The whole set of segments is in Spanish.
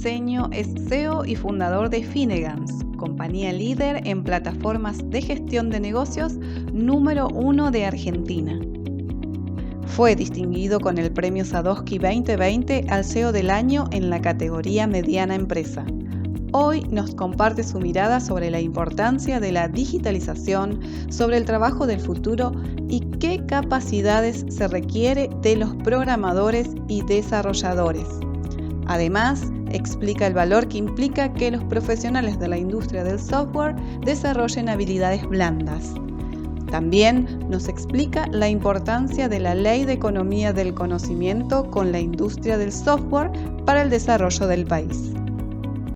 Briseño es CEO y fundador de Finegans, compañía líder en plataformas de gestión de negocios número 1 de Argentina. Fue distinguido con el Premio Sadowski 2020 al CEO del Año en la categoría Mediana Empresa. Hoy nos comparte su mirada sobre la importancia de la digitalización, sobre el trabajo del futuro y qué capacidades se requiere de los programadores y desarrolladores. Además, explica el valor que implica que los profesionales de la industria del software desarrollen habilidades blandas. También nos explica la importancia de la Ley de Economía del Conocimiento con la industria del software para el desarrollo del país.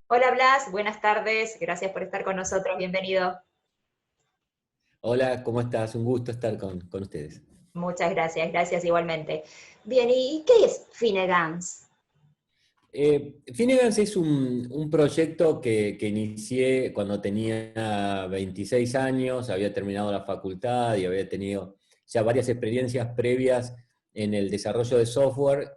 Hola Blas, buenas tardes, gracias por estar con nosotros, bienvenido. Hola, ¿cómo estás? Un gusto estar con ustedes. Muchas gracias, gracias igualmente. Bien, ¿y qué es Finegans? Finegans es un proyecto que inicié cuando tenía 26 años, había terminado la facultad y había tenido ya varias experiencias previas en el desarrollo de software.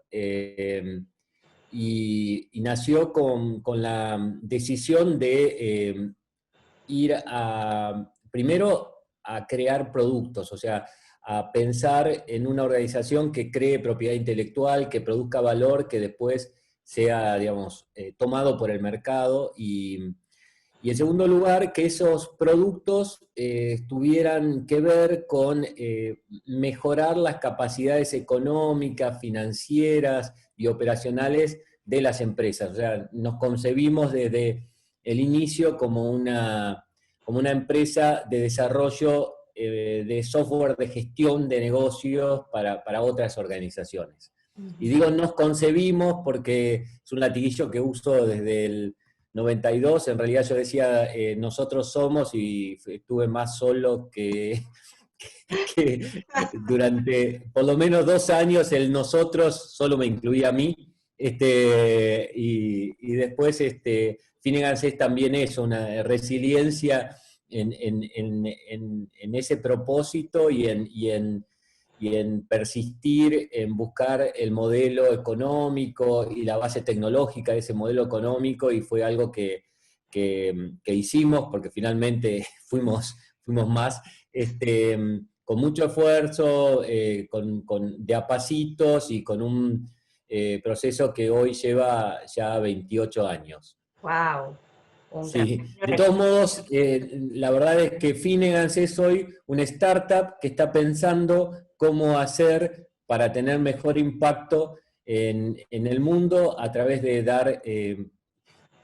Y nació con la decisión de ir primero a crear productos, o sea, a pensar en una organización que cree propiedad intelectual, que produzca valor, que después sea, digamos, tomado por el mercado y en segundo lugar, que esos productos tuvieran que ver con mejorar las capacidades económicas, financieras y operacionales de las empresas. O sea, nos concebimos desde el inicio como una empresa de desarrollo de software de gestión de negocios para otras organizaciones. Y digo nos concebimos porque es un latiguillo que uso desde el 92, en realidad yo decía nosotros somos y estuve más solo que durante por lo menos 2 años el nosotros solo me incluía a mí, y después Finegans es también eso, una resiliencia en ese propósito y en persistir en buscar el modelo económico y la base tecnológica de ese modelo económico, y fue algo que hicimos, porque finalmente fuimos más, con mucho esfuerzo, de a pasitos y con un proceso que hoy lleva ya 28 años. ¡Wow! Sí, de todos modos, la verdad es que Finegans es hoy una startup que está pensando cómo hacer para tener mejor impacto en el mundo a través de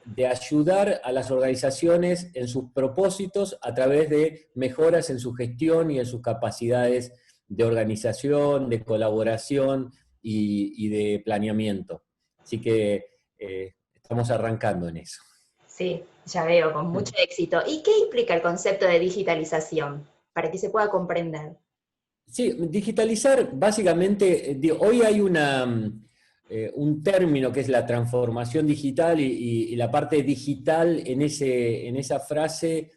de ayudar a las organizaciones en sus propósitos a través de mejoras en su gestión y en sus capacidades de organización, de colaboración y de planeamiento. Así que estamos arrancando en eso. Sí, ya veo, con mucho éxito. ¿Y qué implica el concepto de digitalización? Para que se pueda comprender. Sí, digitalizar, básicamente, hoy hay un término que es la transformación digital y la parte digital en esa frase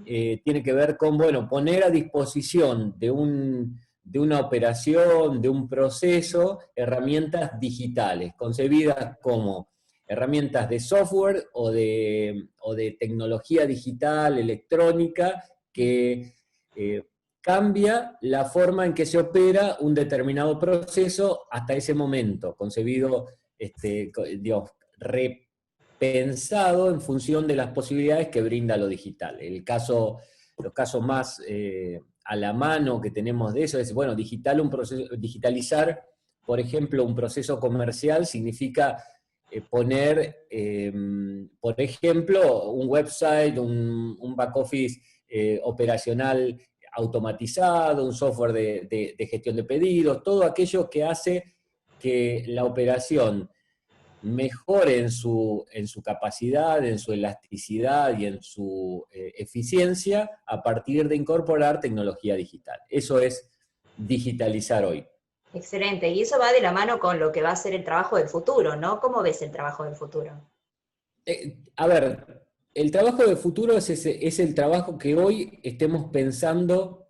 tiene que ver con, bueno, poner a disposición de una operación, de un proceso, herramientas digitales, concebidas como herramientas de software o de tecnología digital, electrónica, que cambia la forma en que se opera un determinado proceso hasta ese momento, concebido, digamos, repensado en función de las posibilidades que brinda lo digital. Los casos más a la mano que tenemos de eso es, bueno, digitalizar, por ejemplo, un proceso comercial significa poner, por ejemplo, un website, un back office operacional automatizado, un software de gestión de pedidos, todo aquello que hace que la operación mejore en su capacidad, en su elasticidad y en su eficiencia a partir de incorporar tecnología digital. Eso es digitalizar hoy. Excelente, y eso va de la mano con lo que va a ser el trabajo del futuro, ¿no? ¿Cómo ves el trabajo del futuro? A ver, el trabajo del futuro es el trabajo que hoy estemos pensando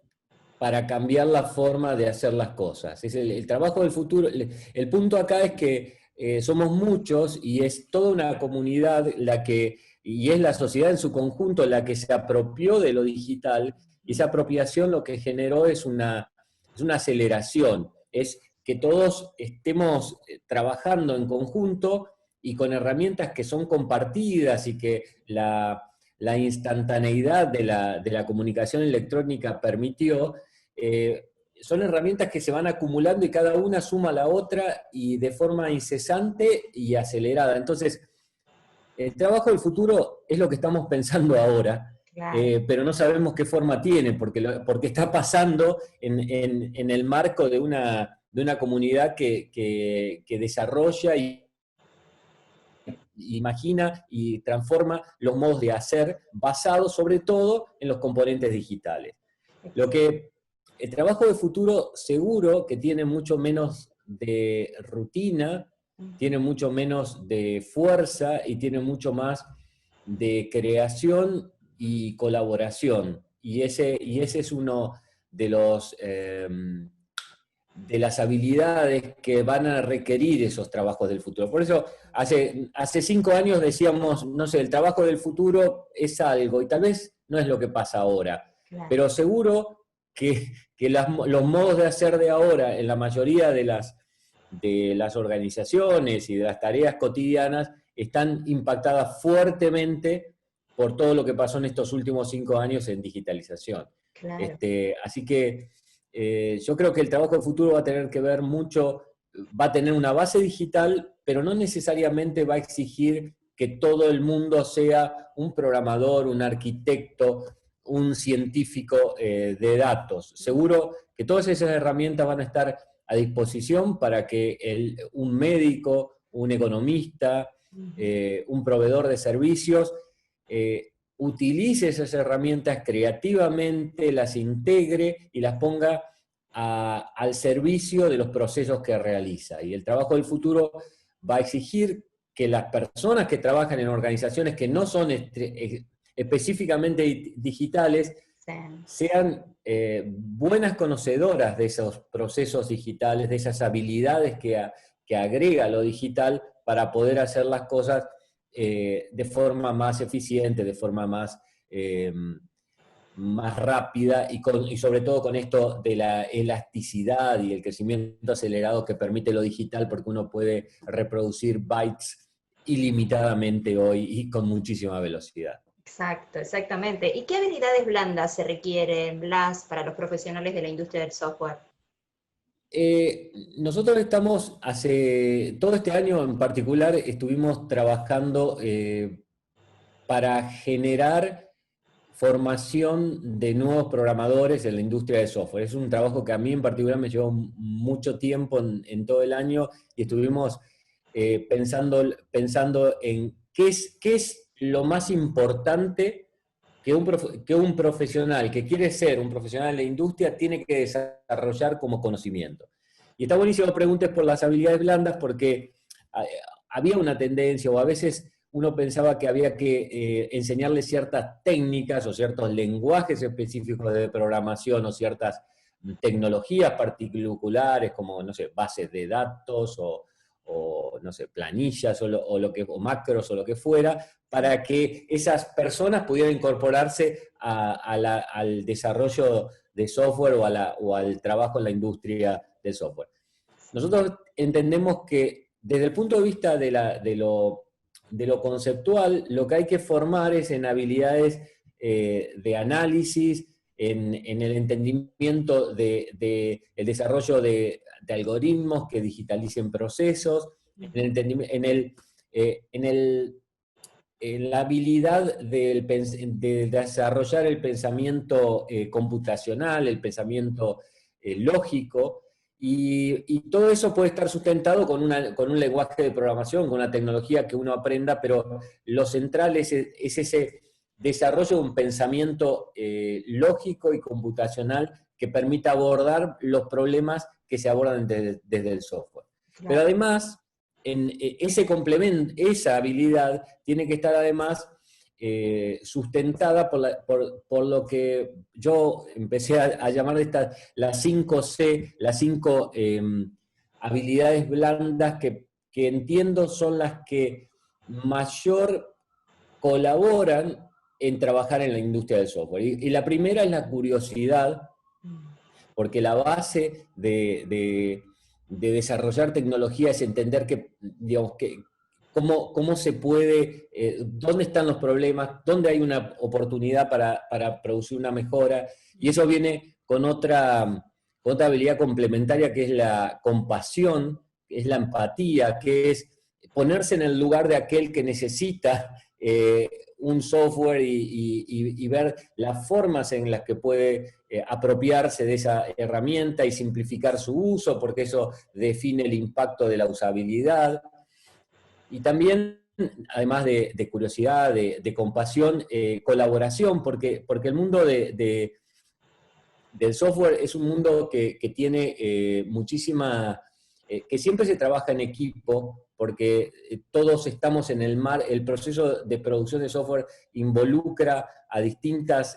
para cambiar la forma de hacer las cosas. Es el trabajo del futuro. El punto acá es que somos muchos y es toda una comunidad y es la sociedad en su conjunto la que se apropió de lo digital, y esa apropiación lo que generó es una aceleración, es que todos estemos trabajando en conjunto y con herramientas que son compartidas y que la instantaneidad de la comunicación electrónica permitió. Son herramientas que se van acumulando y cada una suma a la otra y de forma incesante y acelerada. Entonces, el trabajo del futuro es lo que estamos pensando ahora, Claro. pero no sabemos qué forma tiene, porque está pasando en el marco de una comunidad que desarrolla y imagina y transforma los modos de hacer basados sobre todo en los componentes digitales. El trabajo de futuro seguro que tiene mucho menos de rutina, tiene mucho menos de fuerza y tiene mucho más de creación y colaboración. Y ese es uno de de las habilidades que van a requerir esos trabajos del futuro. Por eso, hace 5 años decíamos, no sé, el trabajo del futuro es algo, y tal vez no es lo que pasa ahora, Claro. pero seguro que los modos de hacer de ahora, en la mayoría de las organizaciones y de las tareas cotidianas, están impactadas fuertemente por todo lo que pasó en estos últimos 5 años en digitalización. Claro. Así que yo creo que el trabajo del futuro va a tener que ver mucho, va a tener una base digital, pero no necesariamente va a exigir que todo el mundo sea un programador, un arquitecto, un científico de datos. Seguro que todas esas herramientas van a estar a disposición para que un médico, un economista, un proveedor de servicios, utilice esas herramientas creativamente, las integre y las ponga al servicio de los procesos que realiza. Y el trabajo del futuro va a exigir que las personas que trabajan en organizaciones que no son específicamente digitales sean buenas conocedoras de esos procesos digitales, de esas habilidades que agrega lo digital para poder hacer las cosas de forma más eficiente, de forma más rápida y sobre todo con esto de la elasticidad y el crecimiento acelerado que permite lo digital, porque uno puede reproducir bytes ilimitadamente hoy y con muchísima velocidad. Exacto, exactamente. ¿Y qué habilidades blandas se requieren, Blas, para los profesionales de la industria del software? Nosotros estamos, todo este año en particular, estuvimos trabajando para generar formación de nuevos programadores en la industria del software. Es un trabajo que a mí en particular me llevó mucho tiempo en todo el año y estuvimos pensando en qué es lo más importante que un profesional que quiere ser un profesional de la industria tiene que desarrollar como conocimiento. Y está buenísimo que preguntes por las habilidades blandas porque había una tendencia, o a veces uno pensaba que había que enseñarle ciertas técnicas o ciertos lenguajes específicos de programación o ciertas tecnologías particulares como, no sé, bases de datos o no sé, planillas o macros o lo que fuera, para que esas personas pudieran incorporarse al desarrollo de software o al trabajo en la industria del software. Nosotros entendemos que desde el punto de vista de lo conceptual, lo que hay que formar es en habilidades de análisis, en el entendimiento del desarrollo de algoritmos que digitalicen procesos, en la habilidad de desarrollar el pensamiento computacional, el pensamiento lógico, y todo eso puede estar sustentado con un lenguaje de programación, con una tecnología que uno aprenda, pero lo central es ese desarrollo de un pensamiento lógico y computacional que permita abordar los problemas que se abordan desde el software. Claro. Pero además, ese complemento, esa habilidad tiene que estar además sustentada por lo que yo empecé a llamar las 5C, las 5 habilidades blandas que que entiendo son las que mayor colaboran en trabajar en la industria del software. Y la primera es la curiosidad, porque la base de desarrollar tecnología es entender que, digamos, cómo se puede, dónde están los problemas, dónde hay una oportunidad para producir una mejora, y eso viene con otra habilidad complementaria que es la compasión, que es la empatía, que es ponerse en el lugar de aquel que necesita un software y ver las formas en las que puede apropiarse de esa herramienta y simplificar su uso, porque eso define el impacto de la usabilidad. Y también, además de curiosidad, de compasión, colaboración, porque el mundo del software es un mundo que tiene muchísima, que siempre se trabaja en equipo, porque todos estamos en el mar, el proceso de producción de software involucra a distintos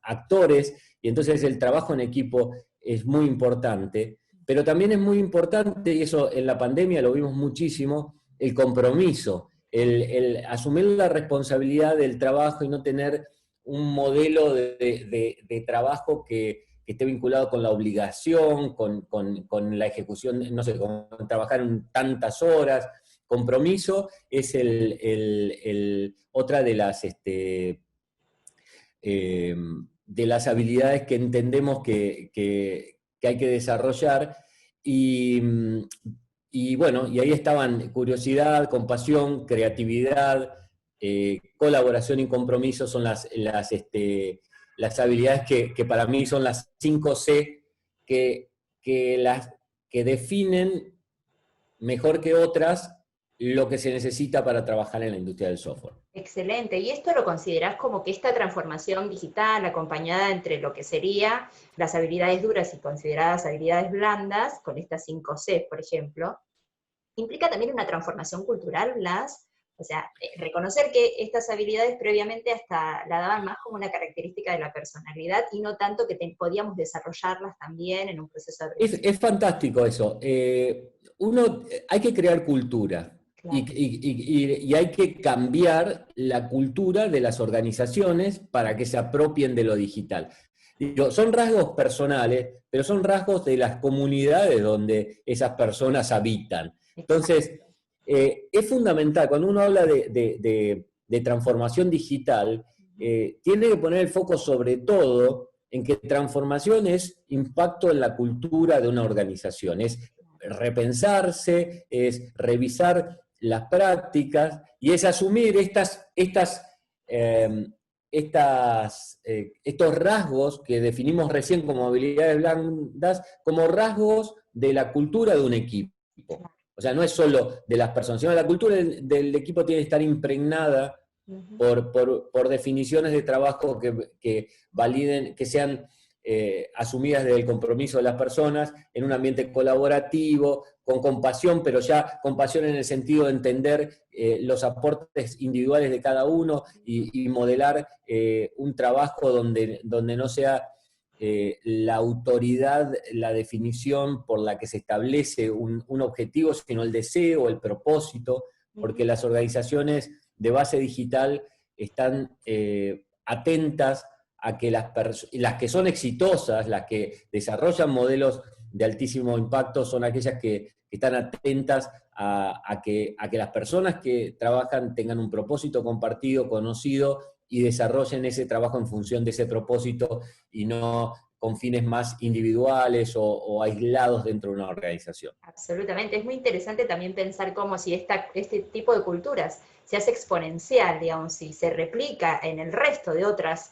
actores, y entonces el trabajo en equipo es muy importante, pero también es muy importante, y eso en la pandemia lo vimos muchísimo, el compromiso, el asumir la responsabilidad del trabajo y no tener un modelo de trabajo que esté vinculado con la obligación, con la ejecución, no sé, con trabajar en tantas horas. Compromiso es otra de las habilidades que entendemos que hay que desarrollar. Y bueno, y ahí estaban curiosidad, compasión, creatividad, colaboración y compromiso, son las habilidades que para mí son las 5C que definen mejor que otras lo que se necesita para trabajar en la industria del software. Excelente. ¿Y esto lo considerás como que esta transformación digital, acompañada entre lo que serían las habilidades duras y consideradas habilidades blandas, con estas 5C, por ejemplo, implica también una transformación cultural, Blas? O sea, reconocer que estas habilidades previamente hasta la daban más como una característica de la personalidad y no tanto que podíamos desarrollarlas también en un proceso de aprendizaje. Es fantástico eso. Hay que crear cultura. Claro. Y hay que cambiar la cultura de las organizaciones para que se apropien de lo digital. Digo, son rasgos personales, pero son rasgos de las comunidades donde esas personas habitan. Entonces, es fundamental, cuando uno habla de transformación digital, tiene que poner el foco sobre todo en que transformación es impacto en la cultura de una organización, es repensarse, es revisar las prácticas y es asumir estos rasgos que definimos recién como habilidades blandas, como rasgos de la cultura de un equipo. O sea, no es solo de las personas, sino la cultura del equipo tiene que estar impregnada por definiciones de trabajo que validen, que sean asumidas desde el compromiso de las personas, en un ambiente colaborativo, con compasión, pero ya compasión en el sentido de entender los aportes individuales de cada uno y modelar un trabajo donde no sea la autoridad, la definición por la que se establece un objetivo, sino el deseo, el propósito, porque las organizaciones de base digital están atentas a que las que son exitosas, las que desarrollan modelos de altísimo impacto, son aquellas que están atentas a que las personas que trabajan tengan un propósito compartido, conocido, y desarrollen ese trabajo en función de ese propósito y no con fines más individuales o aislados dentro de una organización. Absolutamente, es muy interesante también pensar cómo si este tipo de culturas se hace exponencial, digamos, si se replica en el resto de otras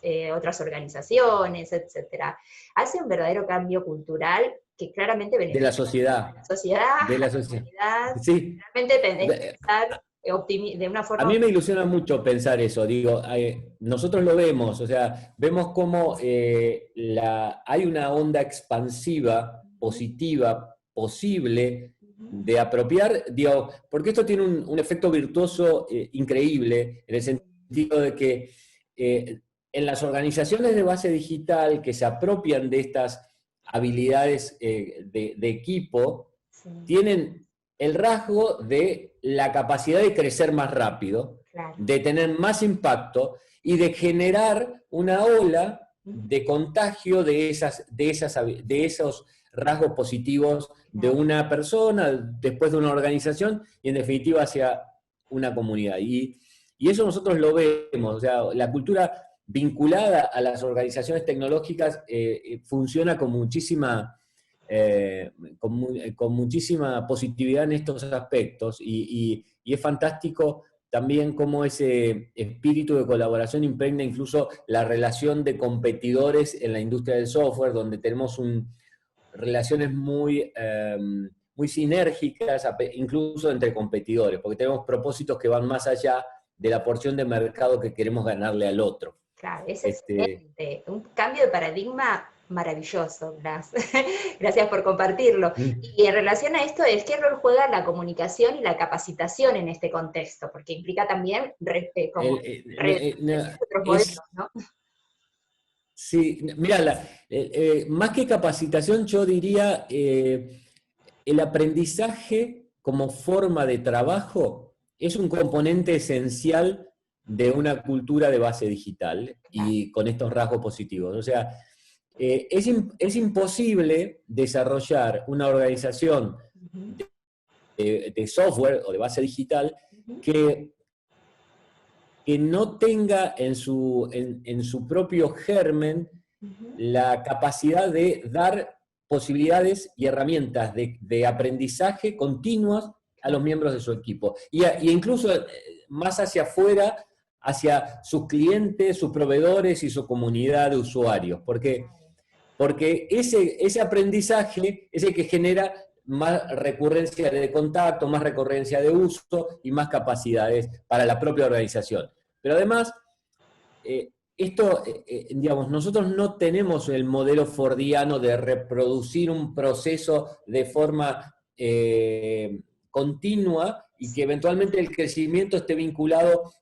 organizaciones, etcétera, hace un verdadero cambio cultural que claramente beneficia de la sociedad. De la sociedad. Sí. Realmente pensar de una forma... A mí me ilusiona mucho pensar eso, digo, nosotros lo vemos, o sea, vemos cómo hay una onda expansiva, positiva, posible, de apropiar, digo, porque esto tiene un efecto virtuoso increíble, en el sentido de que en las organizaciones de base digital que se apropian de estas habilidades de equipo, Sí, tienen el rasgo de la capacidad de crecer más rápido, claro. de tener más impacto y de generar una ola de contagio de esos rasgos positivos de Claro. una persona, después de una organización y en definitiva hacia una comunidad. Y eso nosotros lo vemos, o sea, la cultura vinculada a las organizaciones tecnológicas funciona con muchísima positividad en estos aspectos y es fantástico también cómo ese espíritu de colaboración impregna incluso la relación de competidores en la industria del software, donde tenemos relaciones muy sinérgicas, incluso entre competidores, porque tenemos propósitos que van más allá de la porción de mercado que queremos ganarle al otro. Claro, es Este, excelente. Un cambio de paradigma maravilloso, Blas. Gracias por compartirlo. Y en relación a esto, ¿qué rol juega la comunicación y la capacitación en este contexto? Porque implica también como otros modelos, es, ¿no? sí, mira, más que capacitación, yo diría el aprendizaje como forma de trabajo es un componente esencial de una cultura de base digital Claro. y con estos rasgos positivos. O sea, es imposible desarrollar una organización Ujú, de software o de base digital ujú, que no tenga en su propio germen ujú. la capacidad de dar posibilidades y herramientas de aprendizaje continuas a los Claro. miembros de su equipo. Y incluso más hacia afuera, hacia sus clientes, sus proveedores y su comunidad de usuarios. Porque ese aprendizaje es el que genera más recurrencia de contacto, más recurrencia de uso y más capacidades para la propia organización. Pero además, digamos, nosotros no tenemos el modelo fordiano de reproducir un proceso de forma continua y que eventualmente el crecimiento esté vinculado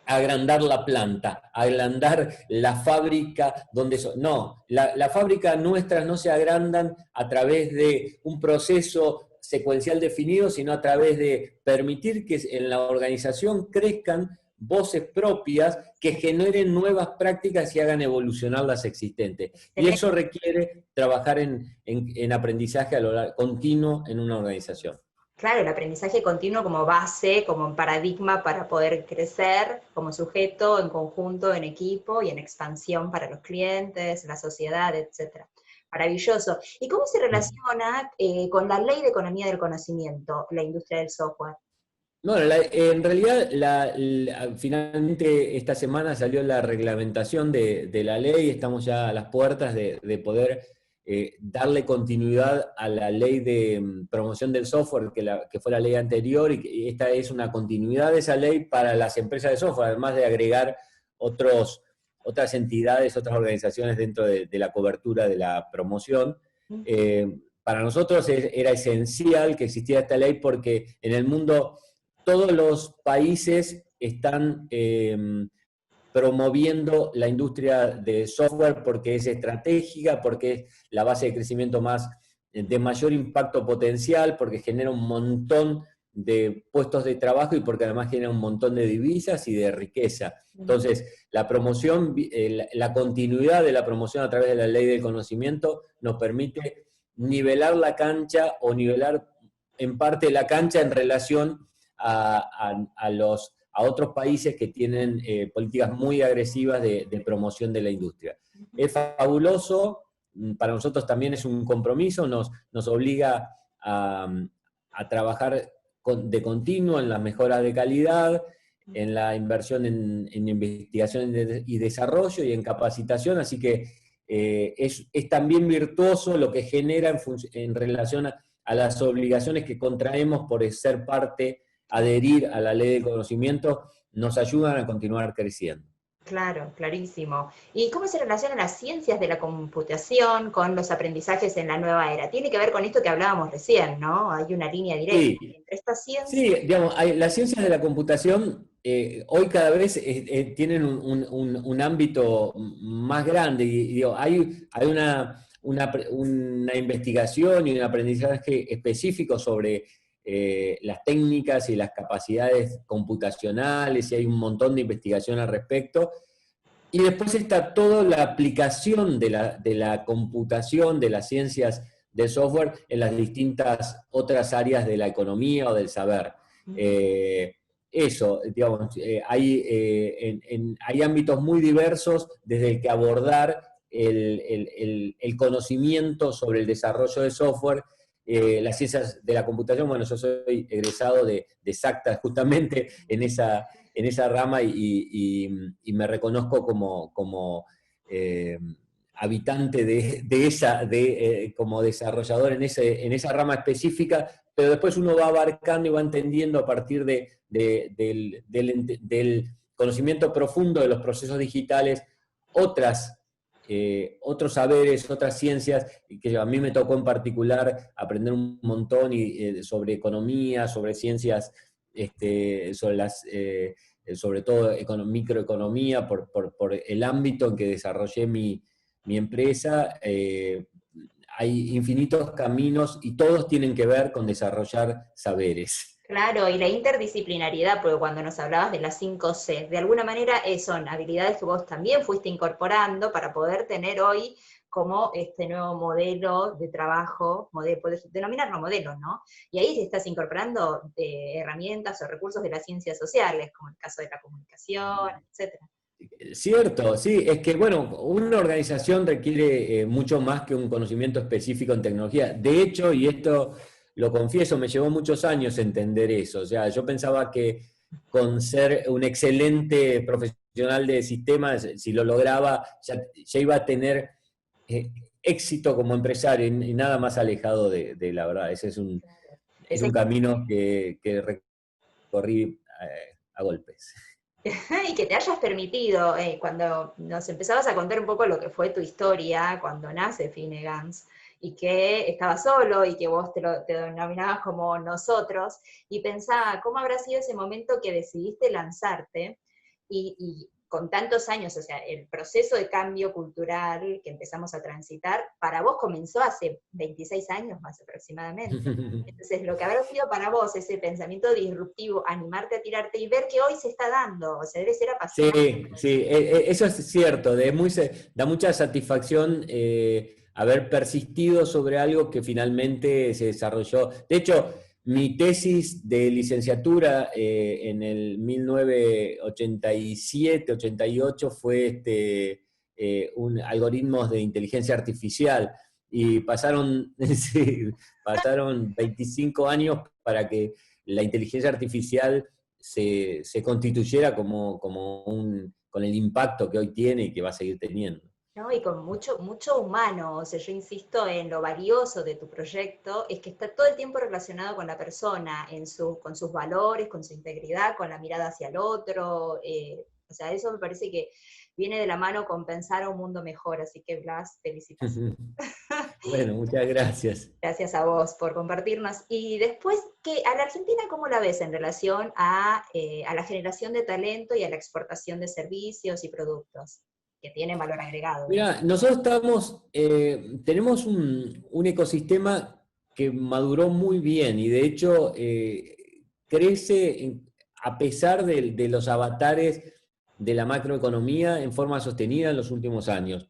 a agrandar la planta, a agrandar la fábrica donde no, la fábrica nuestras no se agrandan a través de un proceso secuencial definido, sino a través de permitir que en la organización crezcan voces propias que generen nuevas prácticas y hagan evolucionar las existentes. Y eso Excelente. requiere trabajar en aprendizaje a lo continuo en una organización. Claro, el aprendizaje continuo como base, como paradigma para poder crecer como sujeto, en conjunto, en equipo y en expansión para los clientes, la sociedad, etcétera. Maravilloso. ¿Y cómo se relaciona con la ley de economía del conocimiento, la industria del software? Bueno, en realidad finalmente esta semana salió la reglamentación de la ley, estamos ya a las puertas de poder darle continuidad a la ley de promoción del software, que fue la ley anterior, y esta es una continuidad de esa ley para las empresas de software, además de agregar otras entidades, otras organizaciones dentro de la cobertura de la promoción. Para nosotros era esencial que existiera esta ley porque en el mundo todos los países están promoviendo la industria de software porque es estratégica, porque es la base de crecimiento de mayor impacto potencial, porque genera un montón de puestos de trabajo y porque además genera un montón de divisas y de riqueza. Entonces, la promoción, la continuidad de la promoción a través de la ley del conocimiento nos permite nivelar la cancha o nivelar en parte la cancha en relación a otros países que tienen políticas muy agresivas de promoción de la industria. Es fabuloso, para nosotros también es un compromiso, nos obliga a trabajar de continuo en las mejoras de calidad, en la inversión en investigación y desarrollo y en capacitación, así que es también virtuoso lo que genera en relación a las obligaciones que contraemos por ser parte, adherir a la ley del conocimiento, nos ayudan a continuar creciendo. Claro, clarísimo. ¿Y cómo se relacionan las ciencias de la computación con los aprendizajes en la nueva era? Tiene que ver con esto que hablábamos recién, ¿no? Hay una línea directa Sí, entre estas sí, ciencias. digamos, las ciencias de la computación hoy cada vez tienen un ámbito más grande y digo, hay una investigación y un aprendizaje específico sobre las técnicas y las capacidades computacionales, y hay un montón de investigación al respecto. Y después está toda la aplicación de la computación, de las ciencias del software en las distintas otras áreas de la economía o del saber. Eso, digamos, hay ámbitos muy diversos desde el que abordar el conocimiento sobre el desarrollo de software. Las ciencias de la computación, bueno, yo soy egresado de SACTA justamente en esa rama, y me reconozco como habitante como desarrollador en esa rama específica, pero después uno va abarcando y va entendiendo a partir del conocimiento profundo de los procesos digitales otros saberes, otras ciencias, y que a mí me tocó en particular aprender un montón sobre economía, sobre ciencias, sobre todo microeconomía, por el ámbito en que desarrollé mi empresa. Hay infinitos caminos y todos tienen que ver con desarrollar saberes. Claro, y la interdisciplinariedad, porque cuando nos hablabas de las 5 C, de alguna manera son habilidades que vos también fuiste incorporando para poder tener hoy como este nuevo modelo de trabajo, podés denominarlo modelo, ¿no? Y ahí estás incorporando herramientas o recursos de las ciencias sociales, como el caso de la comunicación, etcétera. Cierto, sí, es que, bueno, una organización requiere mucho más que un conocimiento específico en tecnología. De hecho, y esto lo confieso, me llevó muchos años entender eso. O sea, yo pensaba que con ser un excelente profesional de sistemas, si lo lograba, ya iba a tener éxito como empresario, y nada más alejado de la verdad. Ese es un camino que recorrí a golpes. Y que te hayas permitido, cuando nos empezabas a contar un poco lo que fue tu historia, cuando nace Finegans, y que estabas solo, y que vos te denominabas como nosotros, y pensaba, ¿cómo habrá sido ese momento que decidiste lanzarte, y con tantos años, o sea, el proceso de cambio cultural que empezamos a transitar, para vos comenzó hace 26 años más aproximadamente. Entonces, lo que habrá sido para vos ese pensamiento disruptivo, animarte a tirarte y ver que hoy se está dando, o sea, debe ser apasionante. Sí, eso es cierto, da mucha satisfacción haber persistido sobre algo que finalmente se desarrolló. De hecho, mi tesis de licenciatura en el 1987-88 fue algoritmos de inteligencia artificial, y pasaron 25 años para que la inteligencia artificial se constituyera con el impacto que hoy tiene y que va a seguir teniendo. ¿No? Y con mucho, mucho humano, o sea, yo insisto en lo valioso de tu proyecto, es que está todo el tiempo relacionado con la persona, con sus valores, con su integridad, con la mirada hacia el otro, o sea, eso me parece que viene de la mano con pensar a un mundo mejor, así que Blas, felicitaciones. Bueno, muchas gracias. Gracias a vos por compartirnos. Y después, ¿a la Argentina cómo la ves en relación a la generación de talento y a la exportación de servicios y productos que tienen valor agregado? Mira, nosotros tenemos un ecosistema que maduró muy bien, y de hecho crece a pesar de los avatares de la macroeconomía en forma sostenida en los últimos años,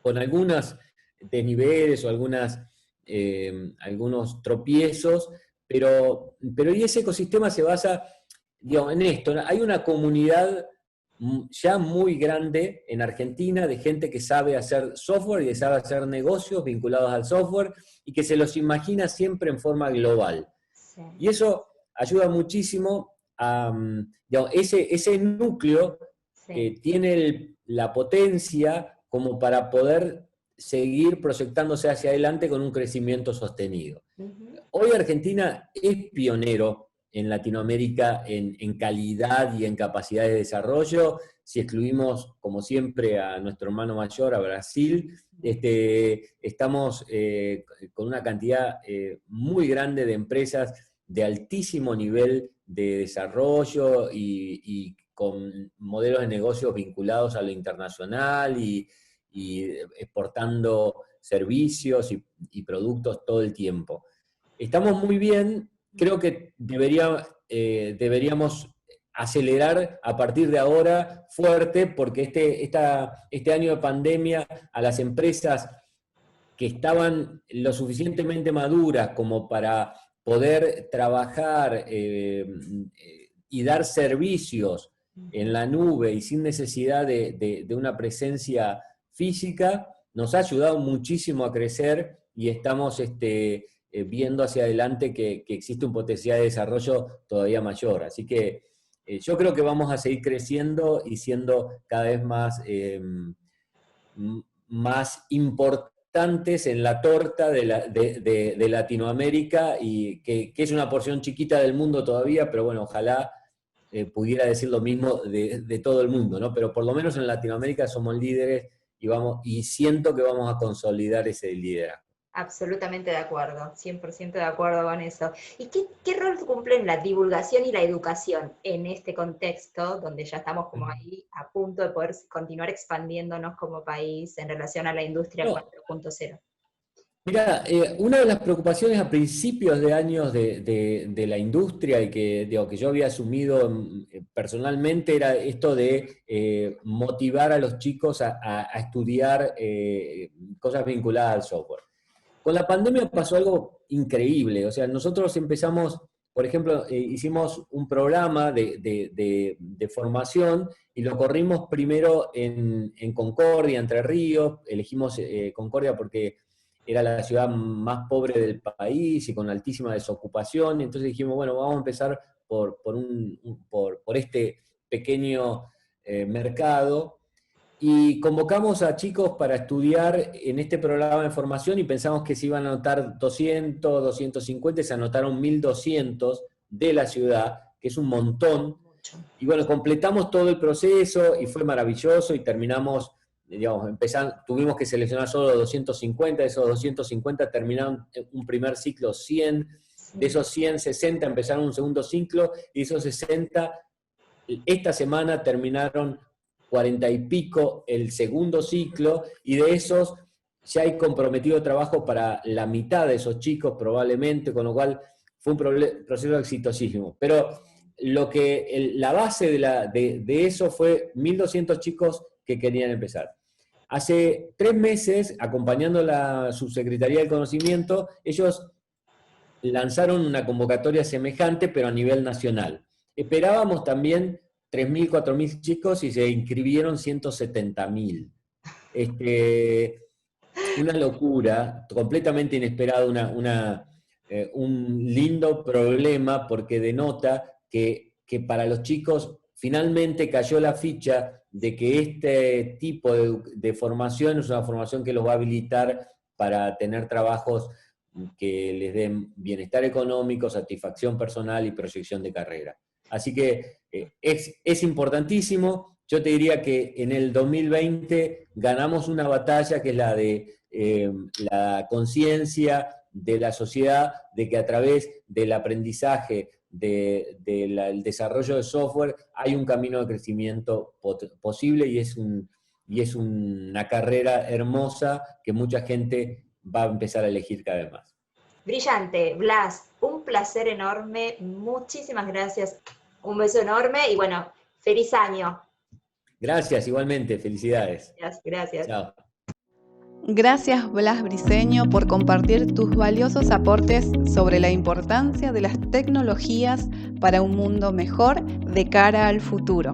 con algunos desniveles o algunos tropiezos, pero y ese ecosistema se basa, digamos, en esto. Hay una comunidad ya muy grande en Argentina de gente que sabe hacer software y que sabe hacer negocios vinculados al software, y que se los imagina siempre en forma global. Sí. Y eso ayuda muchísimo a, digamos, ese núcleo que tiene la potencia como para poder seguir proyectándose hacia adelante con un crecimiento sostenido. Hoy Argentina es pionero en Latinoamérica en calidad y en capacidad de desarrollo. Si excluimos, como siempre, a nuestro hermano mayor, a Brasil, estamos con una cantidad muy grande de empresas de altísimo nivel de desarrollo y con modelos de negocios vinculados a lo internacional, y y exportando servicios y productos todo el tiempo. Estamos muy bien, creo que deberíamos acelerar a partir de ahora fuerte, porque este año de pandemia a las empresas que estaban lo suficientemente maduras como para poder trabajar y dar servicios en la nube y sin necesidad de una presencia física, nos ha ayudado muchísimo a crecer y estamos viendo hacia adelante que existe un potencial de desarrollo todavía mayor. Así que yo creo que vamos a seguir creciendo y siendo cada vez más importantes en la torta de Latinoamérica, y que es una porción chiquita del mundo todavía, pero bueno, ojalá pudiera decir lo mismo de todo el mundo, ¿no? Pero por lo menos en Latinoamérica somos líderes y siento que vamos a consolidar ese liderazgo. Absolutamente de acuerdo, 100% de acuerdo con eso. ¿Y qué rol cumplen la divulgación y la educación en este contexto, donde ya estamos como ahí a punto de poder continuar expandiéndonos como país en relación a la industria 4.0? Mira, una de las preocupaciones a principios de años de la industria y que yo había asumido personalmente era esto de motivar a los chicos a estudiar cosas vinculadas al software. Con la pandemia pasó algo increíble. O sea, nosotros empezamos, por ejemplo, hicimos un programa de formación y lo corrimos primero en Concordia, Entre Ríos. Elegimos Concordia porque era la ciudad más pobre del país y con altísima desocupación. Entonces dijimos, bueno, vamos a empezar por este pequeño mercado. Y convocamos a chicos para estudiar en este programa de formación y pensamos que se iban a anotar 200, 250, se anotaron 1.200 de la ciudad, que es un montón. Y bueno, completamos todo el proceso y fue maravilloso y terminamos, digamos, tuvimos que seleccionar solo 250, de esos 250 terminaron un primer ciclo 100, de esos 100, 60 empezaron un segundo ciclo y esos 60, esta semana terminaron 40 y pico el segundo ciclo, y de esos ya hay comprometido trabajo para la mitad de esos chicos probablemente, con lo cual fue un proceso exitosísimo. Pero la base de eso fue 1.200 chicos que querían empezar. Hace 3 meses, acompañando a la Subsecretaría del Conocimiento, ellos lanzaron una convocatoria semejante, pero a nivel nacional. Esperábamos también 3.000, 4.000 chicos y se inscribieron 170.000. Una locura, completamente inesperada, un lindo problema, porque denota que para los chicos finalmente cayó la ficha de que este tipo de formación es una formación que los va a habilitar para tener trabajos que les den bienestar económico, satisfacción personal y proyección de carrera. Así que es importantísimo. Yo te diría que en el 2020 ganamos una batalla que es la de la conciencia de la sociedad, de que a través del aprendizaje, del desarrollo de software, hay un camino de crecimiento posible y es una carrera hermosa que mucha gente va a empezar a elegir cada vez más. Brillante, Blas, un placer enorme, muchísimas gracias, un beso enorme y bueno, feliz año. Gracias, igualmente, felicidades. Gracias. Chao. Gracias, Blas Briceño, por compartir tus valiosos aportes sobre la importancia de las tecnologías para un mundo mejor de cara al futuro.